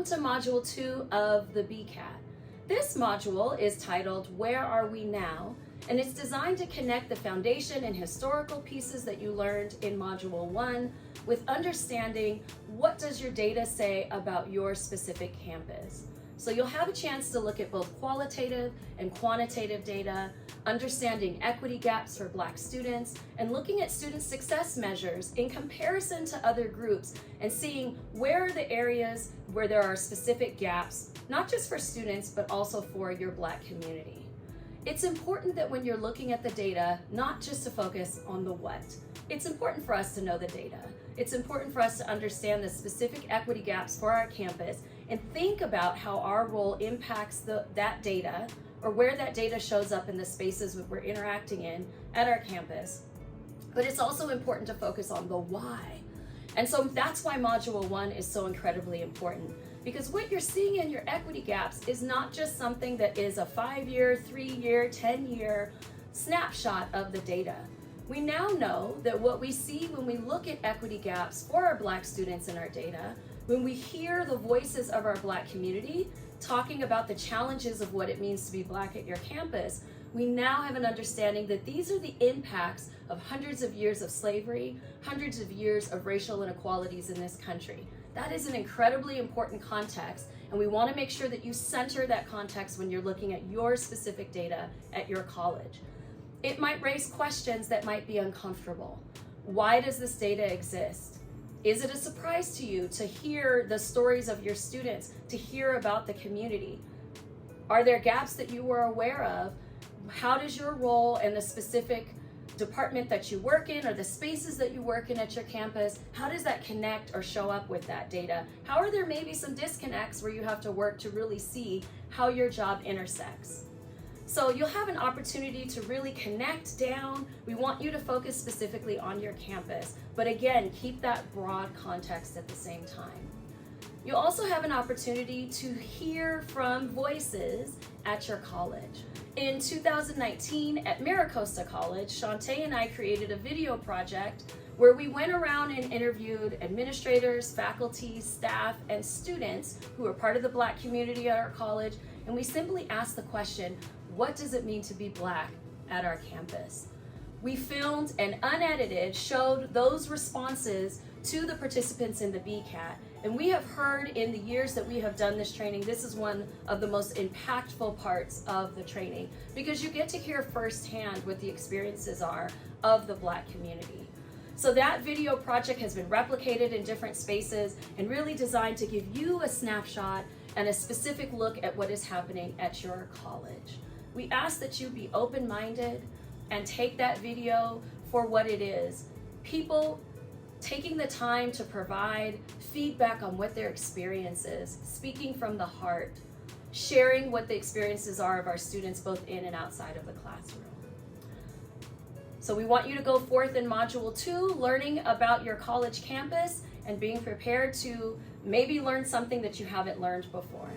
to Module 2 of the BCAT. This module is titled, Where Are We Now? And it's designed to connect the foundation and historical pieces that you learned in Module 1 with understanding what does your data say about your specific campus. So you'll have a chance to look at both qualitative and quantitative data, understanding equity gaps for Black students, and looking at student success measures in comparison to other groups and seeing where are the areas where there are specific gaps, not just for students, but also for your Black community. It's important that when you're looking at the data, not just to focus on the what. It's important for us to know the data. It's important for us to understand the specific equity gaps for our campus and think about how our role impacts that data, or where that data shows up in the spaces that we're interacting in at our campus. But it's also important to focus on the why. And so that's why Module 1 is so incredibly important, because what you're seeing in your equity gaps is not just something that is a 5-year, 3-year, 10-year snapshot of the data. We now know that what we see when we look at equity gaps for our Black students in our data, when we hear the voices of our Black community talking about the challenges of what it means to be Black at your campus, we now have an understanding that these are the impacts of hundreds of years of slavery, hundreds of years of racial inequalities in this country. That is an incredibly important context, and we want to make sure that you center that context when you're looking at your specific data at your college. It might raise questions that might be uncomfortable. Why does this data exist? Is it a surprise to you to hear the stories of your students, to hear about the community? Are there gaps that you were aware of? How does your role and the specific department that you work in, or the spaces that you work in at your campus, how does that connect or show up with that data? How are there maybe some disconnects where you have to work to really see how your job intersects? So you'll have an opportunity to really connect down. We want you to focus specifically on your campus, but again, keep that broad context at the same time. You'll also have an opportunity to hear from voices at your college. In 2019 at Maricosta College, Shantae and I created a video project where we went around and interviewed administrators, faculty, staff, and students who are part of the Black community at our college, and we simply asked the question, what does it mean to be Black at our campus? We filmed and unedited showed those responses to the participants in the BCAT, and we have heard in the years that we have done this training, this is one of the most impactful parts of the training, because you get to hear firsthand what the experiences are of the Black community. So that video project has been replicated in different spaces and really designed to give you a snapshot and a specific look at what is happening at your college. We ask that you be open-minded and take that video for what it is. People taking the time to provide feedback on what their experience is, speaking from the heart, sharing what the experiences are of our students both in and outside of the classroom. So we want you to go forth in Module 2, learning about your college campus and being prepared to maybe learn something that you haven't learned before.